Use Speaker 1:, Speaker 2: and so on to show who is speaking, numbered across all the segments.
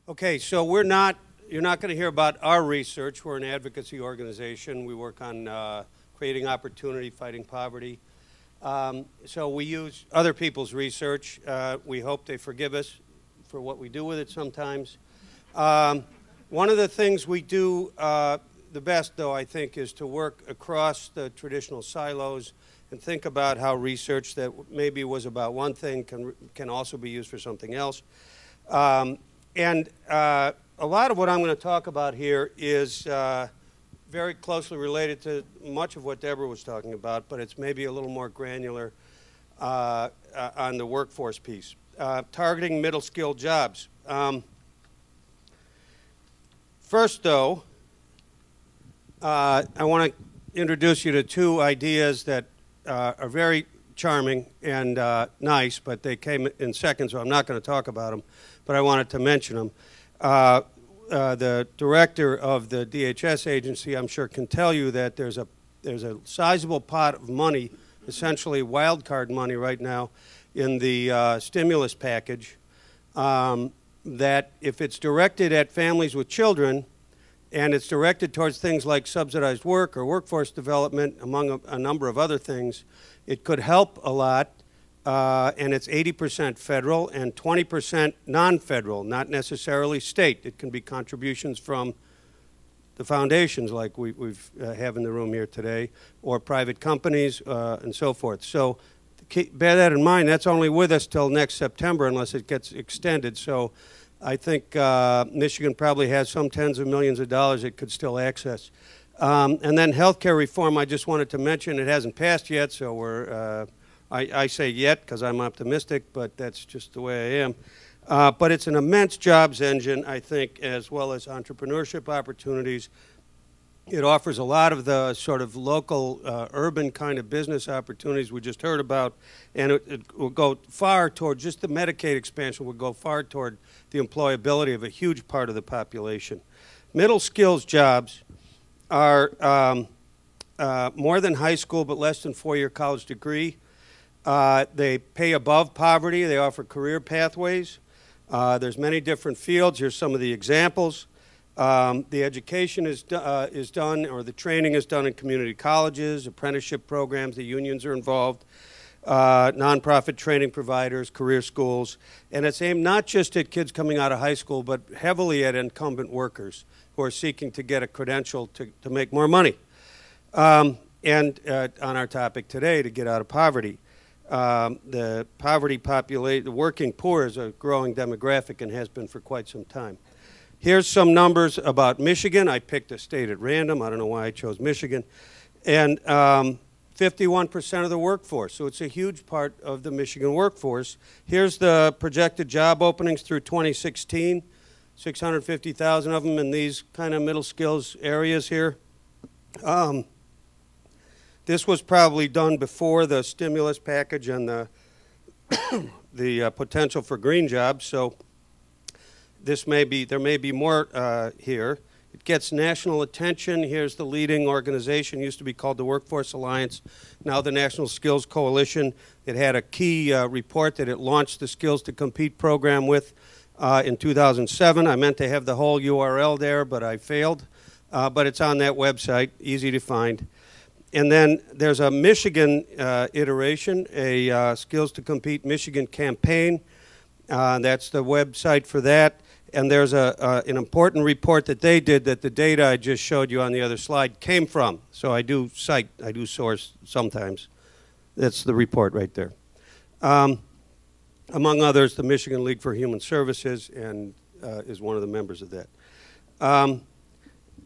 Speaker 1: Okay, so you're not going to hear about our research. We're an advocacy organization. We work on creating opportunity, fighting poverty. So we use other people's research. We hope they forgive us for what we do with it sometimes. One of the things we do the best, though, I think, is to work across the traditional silos and think about how research that maybe was about one thing can also be used for something else. And a lot of what I'm going to talk about here is very closely related to much of what Deborah was talking about, but it's maybe a little more granular on the workforce piece. Targeting middle-skilled jobs. First, though, I want to introduce you to two ideas that are very charming and nice, but they came in second, so I'm not going to talk about them, but I wanted to mention them. The director of the DHS agency, I'm sure, can tell you that there's a sizable pot of money, essentially wild card money right now, in the stimulus package that if it's directed at families with children and it's directed towards things like subsidized work or workforce development, among a number of other things, it could help a lot. And it's 80% federal and 20% non-federal, not necessarily state. It can be contributions from the foundations like we have in the room here today, or private companies and so forth. So bear that in mind. That's only with us till next September unless it gets extended. So I think Michigan probably has some tens of millions of dollars it could still access. And then health care reform, I just wanted to mention, it hasn't passed yet, so we're I say yet because I'm optimistic, but that's just the way I am. But it's an immense jobs engine, I think, as well as entrepreneurship opportunities. It offers a lot of the sort of local, urban kind of business opportunities we just heard about, and it will go far toward, just the Medicaid expansion will go far toward the employability of a huge part of the population. Middle skills jobs are more than high school but less than four-year college degree. They pay above poverty. They offer career pathways. There's many different fields. Here's some of the examples. The education is done, or the training is done in community colleges, apprenticeship programs. The unions are involved. Nonprofit training providers, career schools. And it's aimed not just at kids coming out of high school, but heavily at incumbent workers who are seeking to get a credential to make more money. And on our topic today, to get out of poverty. The poverty population, the working poor is a growing demographic and has been for quite some time. Here's some numbers about Michigan. I picked a state at random. I don't know why I chose Michigan. And 51% of the workforce, so it's a huge part of the Michigan workforce. Here's the projected job openings through 2016, 650,000 of them in these kind of middle skills areas here. This was probably done before the stimulus package and the potential for green jobs, so there may be more here. It gets national attention. Here's the leading organization, used to be called the Workforce Alliance, now the National Skills Coalition. It had a key report that it launched the Skills to Compete program with in 2007. I meant to have the whole URL there, but I failed. But it's on that website, easy to find. And then there's a Michigan iteration, a Skills to Compete Michigan campaign. That's the website for that. And there's an important report that they did that the data I just showed you on the other slide came from. So I do source sometimes. That's the report right there. Among others, the Michigan League for Human Services and is one of the members of that.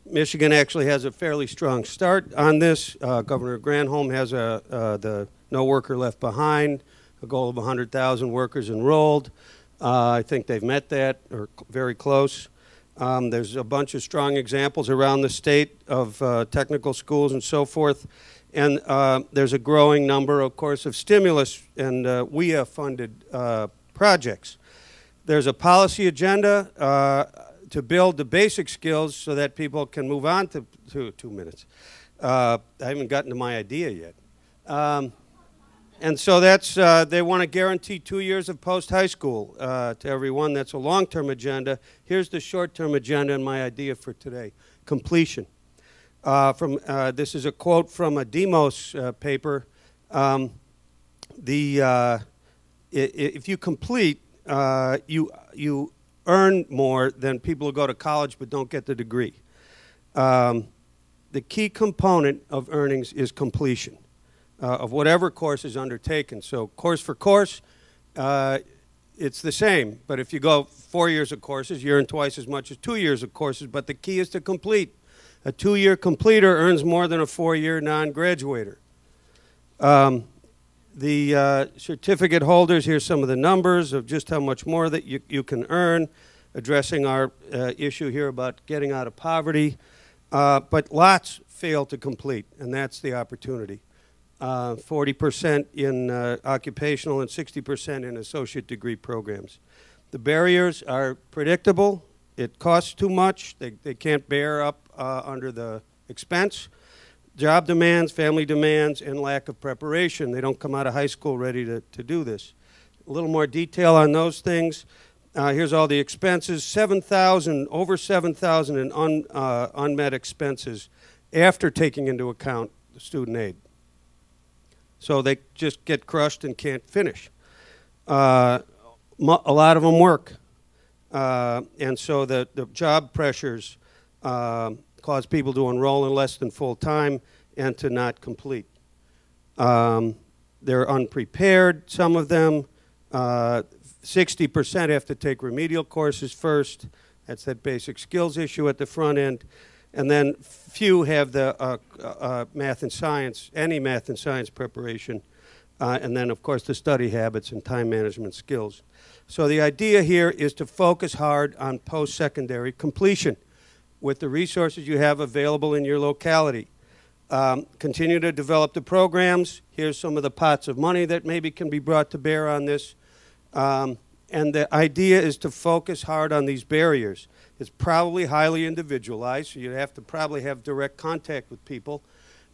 Speaker 1: Michigan actually has a fairly strong start on this. Governor Granholm has the No Worker Left Behind, a goal of 100,000 workers enrolled. I think they've met that, or very close. There's a bunch of strong examples around the state of technical schools and so forth. And there's a growing number, of course, of stimulus and WIA-funded projects. There's a policy agenda to build the basic skills so that people can move on to 2 minutes. I haven't gotten to my idea yet. And so that's, they want to guarantee 2 years of post-high school to everyone. That's a long-term agenda. Here's the short-term agenda and my idea for today, completion. This is a quote from a Demos paper. If you complete, you earn more than people who go to college but don't get the degree. The key component of earnings is completion of whatever course is undertaken. So course for course, it's the same. But if you go 4 years of courses, you earn twice as much as 2 years of courses. But the key is to complete. A 2-year completer earns more than a 4-year non-graduator. The certificate holders, here's some of the numbers of just how much more that you can earn, addressing our issue here about getting out of poverty. But lots fail to complete, and that's the opportunity. 40% in occupational and 60% in associate degree programs. The barriers are predictable. It costs too much. They can't bear up under the expense. Job demands, family demands, and lack of preparation. They don't come out of high school ready to do this. A little more detail on those things. Here's all the expenses. Over 7,000 in unmet expenses after taking into account the student aid. So they just get crushed and can't finish. A lot of them work. And so the job pressures cause people to enroll in less than full time and to not complete. They're unprepared, some of them. 60% have to take remedial courses first. That's that basic skills issue at the front end. And then few have the math and science, any math and science preparation. And then, of course, the study habits and time management skills. So the idea here is to focus hard on post-secondary completion with the resources you have available in your locality. Continue to develop the programs. Here's some of the pots of money that maybe can be brought to bear on this. And the idea is to focus hard on these barriers. It's probably highly individualized, so you have to probably have direct contact with people.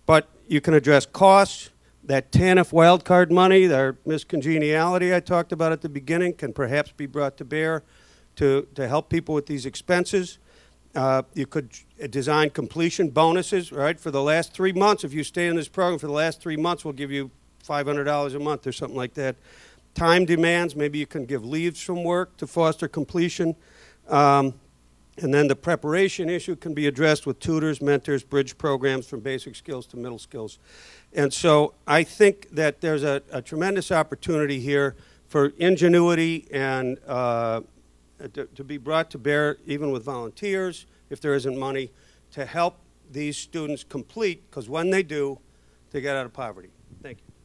Speaker 1: But you can address costs. That TANF wildcard money, their miscongeniality I talked about at the beginning, can perhaps be brought to bear to help people with these expenses. You could design completion bonuses, right? For the last 3 months, if you stay in this program for the last 3 months, we'll give you $500 a month or something like that. Time demands, maybe you can give leaves from work to foster completion. And then the preparation issue can be addressed with tutors, mentors, bridge programs from basic skills to middle skills. And so I think that there's a tremendous opportunity here for ingenuity and to be brought to bear, even with volunteers, if there isn't money, to help these students complete, because when they do, they get out of poverty. Thank you.